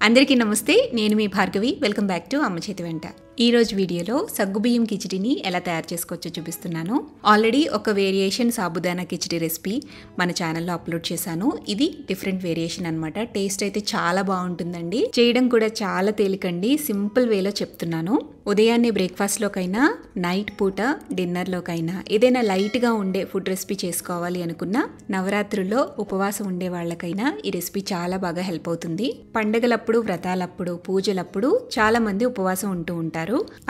అందరికీ నమస్తే, నేను మీ భార్గవి. వెల్కమ్ బ్యాక్ టు అమ్మ చేతి వెంట. ఈ రోజు వీడియోలో సగ్గుబియ్యం కిచిడిని ఎలా తయారు చేసుకోవచ్చో చూపిస్తున్నాను. ఆల్రెడీ ఒక వేరియేషన్ సాబుదానా కిచిడి రెసిపీ మన ఛానల్లో అప్లోడ్ చేశాను. ఇది డిఫరెంట్ వేరియేషన్ అన్నమాట. టేస్ట్ అయితే చాలా బాగుంటుందండి. చేయడం కూడా చాలా తేలికండి. సింపుల్ వేలో చెప్తున్నాను. ఉదయాన్నే బ్రేక్ఫాస్ట్లోకైనా, నైట్ పూట డిన్నర్లోకైనా ఏదైనా లైట్గా ఉండే ఫుడ్ రెసిపీ చేసుకోవాలి అనుకున్నా, నవరాత్రుల్లో ఉపవాసం ఉండే వాళ్ళకైనా ఈ రెసిపీ చాలా బాగా హెల్ప్ అవుతుంది. పండగలప్పుడు, వ్రతాలప్పుడు, పూజలప్పుడు చాలా మంది ఉపవాసం ఉంటూ ఉంటారు.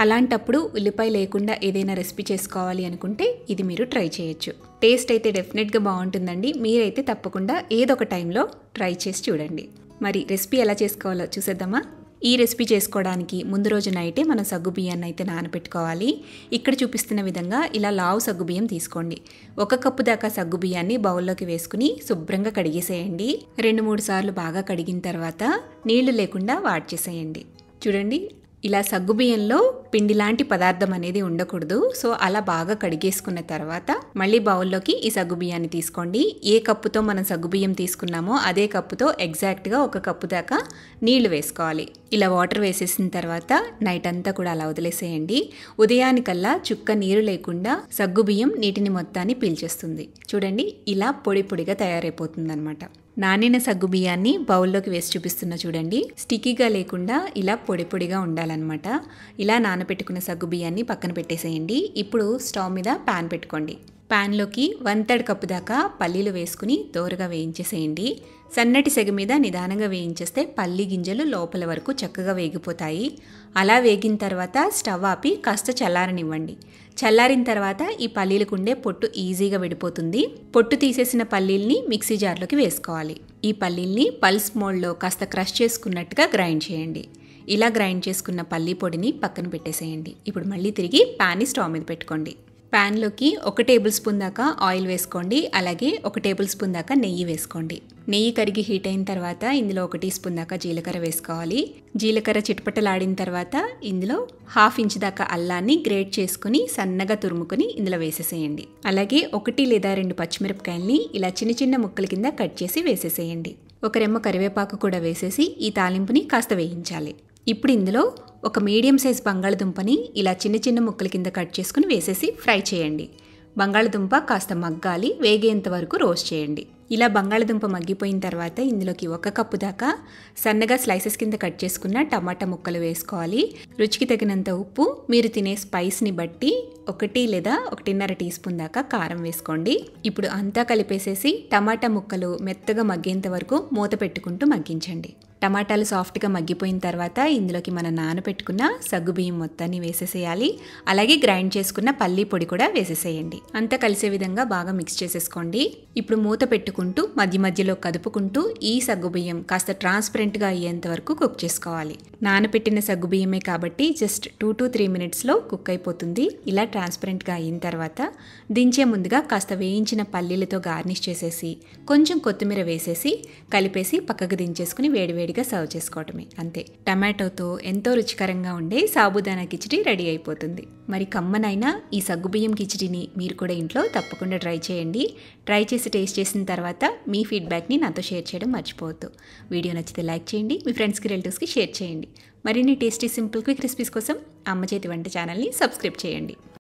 అలాంటప్పుడు ఉల్లిపాయ లేకుండా ఏదైనా రెసిపీ చేసుకోవాలి అనుకుంటే ఇది మీరు ట్రై చేయొచ్చు. టేస్ట్ అయితే డెఫినెట్గా బాగుంటుందండి. మీరైతే తప్పకుండా ఏదో ఒక టైంలో ట్రై చేసి చూడండి. మరి రెసిపీ ఎలా చేసుకోవాలో చూసేద్దామా? ఈ రెసిపీ చేసుకోవడానికి ముందు రోజు నైటే మనం సగ్గుబియ్యాన్ని అయితే నానబెట్టుకోవాలి. ఇక్కడ చూపిస్తున్న విధంగా ఇలా లావు సగ్గుబియ్యం తీసుకోండి. 1 కప్పు దాకా సగ్గుబియ్యాన్ని బౌల్లోకి వేసుకుని శుభ్రంగా కడిగేసేయండి. 2-3 సార్లు బాగా కడిగిన తర్వాత నీళ్లు లేకుండా వాడ్చేసేయండి. చూడండి, ఇలా సగ్గుబియ్యంలో పిండి లాంటి పదార్థం అనేది ఉండకూడదు. సో అలా బాగా కడిగేసుకున్న తర్వాత మళ్ళీ బౌల్లోకి ఈ సగ్గుబియ్యాన్ని తీసుకోండి. ఏ కప్పుతో మనం సగ్గుబియ్యం తీసుకున్నామో అదే కప్పుతో ఎగ్జాక్ట్గా 1 కప్పు దాకా నీళ్లు వేసుకోవాలి. ఇలా వాటర్ వేసేసిన తర్వాత నైట్ అంతా కూడా అలా వదిలేసేయండి. ఉదయానికల్లా చుక్క నీరు లేకుండా సగ్గుబియ్యం నీటిని మొత్తాన్ని పీల్చేస్తుంది. చూడండి, ఇలా పొడి పొడిగా తయారైపోతుంది అనమాట. నానిన సగ్గుబియ్యాన్ని బౌల్లోకి వేసి చూపిస్తున్నా చూడండి. స్టిక్కీగా లేకుండా ఇలా పొడి పొడిగా ఉండాలన్నమాట. ఇలా నానబెట్టుకున్న సగ్గుబియ్యాన్ని పక్కన పెట్టేసేయండి. ఇప్పుడు స్టవ్ మీద ప్యాన్ పెట్టుకోండి. ప్యాన్లోకి 1/3 కప్పు దాకా పల్లీలు వేసుకుని దోరగా వేయించేసేయండి. సన్నటి సెగ మీద నిదానంగా వేయించేస్తే పల్లి గింజలు లోపల వరకు చక్కగా వేగిపోతాయి. అలా వేగిన తర్వాత స్టవ్ ఆపి కాస్త చల్లారనివ్వండి. చల్లారిన తర్వాత ఈ పల్లీలకు ఉండే పొట్టు ఈజీగా విడిపోతుంది. పొట్టు తీసేసిన పల్లీల్ని మిక్సీ జార్లోకి వేసుకోవాలి. ఈ పల్లీల్ని పల్స్ మోడ్లో కాస్త క్రష్ చేసుకున్నట్టుగా గ్రైండ్ చేయండి. ఇలా గ్రైండ్ చేసుకున్న పల్లీ పొడిని పక్కన పెట్టేసేయండి. ఇప్పుడు మళ్ళీ తిరిగి ప్యాన్ని స్టవ్ మీద పెట్టుకోండి. ప్యాన్లోకి 1 టేబుల్ స్పూన్ దాకా ఆయిల్ వేసుకోండి. అలాగే 1 టేబుల్ స్పూన్ దాకా నెయ్యి వేసుకోండి. నెయ్యి కరిగి హీట్ అయిన తర్వాత ఇందులో 1 టీ స్పూన్ దాకా జీలకర్ర వేసుకోవాలి. జీలకర్ర చిటపటలాడిన తర్వాత ఇందులో 1/2 ఇంచ్ దాకా అల్లాన్ని గ్రేట్ చేసుకుని సన్నగా తురుముకొని ఇందులో వేసేసేయండి. అలాగే 1 లేదా 2 పచ్చిమిరపకాయల్ని ఇలా చిన్న చిన్న ముక్కల కింద కట్ చేసి వేసేసేయండి. 1 రెమ్మ కరివేపాకు కూడా వేసేసి ఈ తాలింపుని కాస్త వేయించాలి. ఇప్పుడు ఇందులో 1 మీడియం సైజ్ బంగాళదుంపని ఇలా చిన్న చిన్న ముక్కల కింద కట్ చేసుకుని వేసేసి ఫ్రై చేయండి. బంగాళదుంప కాస్త మగ్గాలి, వేగేంత వరకు రోస్ట్ చేయండి. ఇలా బంగాళదుంప మగ్గిపోయిన తర్వాత ఇందులోకి 1 కప్పు దాకా సన్నగా స్లైసెస్ కింద కట్ చేసుకున్న టమాటా ముక్కలు వేసుకోవాలి. రుచికి తగినంత ఉప్పు, మీరు తినే స్పైస్ని బట్టి 1 లేదా 1.5 టీ స్పూన్ దాకా కారం వేసుకోండి. ఇప్పుడు అంతా కలిపేసేసి టమాటా ముక్కలు మెత్తగా మగ్గేంత వరకు మూత పెట్టుకుంటూ మగ్గించండి. టమాటాలు సాఫ్ట్గా మగ్గిపోయిన తర్వాత ఇందులోకి మనం నానబెట్టుకున్న సగ్గుబియ్యం మొత్తాన్ని వేసేసేయాలి. అలాగే గ్రైండ్ చేసుకున్న పల్లీ పొడి కూడా వేసేసేయండి. అంతా కలిసే విధంగా బాగా మిక్స్ చేసేసుకోండి. ఇప్పుడు మూత పెట్టుకుంటూ మధ్య మధ్యలో కదుపుకుంటూ ఈ సగ్గుబియ్యం కాస్త ట్రాన్స్పరెంట్గా అయ్యేంత వరకు కుక్ చేసుకోవాలి. నానబెట్టిన సగ్గుబియ్యమే కాబట్టి జస్ట్ 2 to 3 మినిట్స్లో కుక్ అయిపోతుంది. ఇలా ట్రాన్స్పరెంట్గా అయిన తర్వాత దించే ముందుగా కాస్త వేయించిన పల్లీలతో గార్నిష్ చేసేసి కొంచెం కొత్తిమీర వేసేసి కలిపేసి పక్కకు దించేసుకుని వేడివేడిగా సర్వ్ చేసుకోవటమే. అంతే, టమాటోతో ఎంతో రుచికరంగా ఉండే సాబుదానా కిచిడి రెడీ అయిపోతుంది. మరి కమ్మనైనా ఈ సగ్గుబియ్యం కిచిడిని మీరు కూడా ఇంట్లో తప్పకుండా ట్రై చేయండి. ట్రై చేసి టేస్ట్ చేసిన తర్వాత మీ ఫీడ్బ్యాక్ని నాతో షేర్ చేయడం మర్చిపోవద్దు. వీడియో నచ్చితే లైక్ చేయండి, మీ ఫ్రెండ్స్కి, రిలేటివ్స్కి షేర్ చేయండి. మరిన్ని టేస్టీ సింపుల్ క్విక్ రెసిపీస్ కోసం అమ్మ చేతి వంట ఛానల్ని సబ్స్క్రైబ్ చేయండి.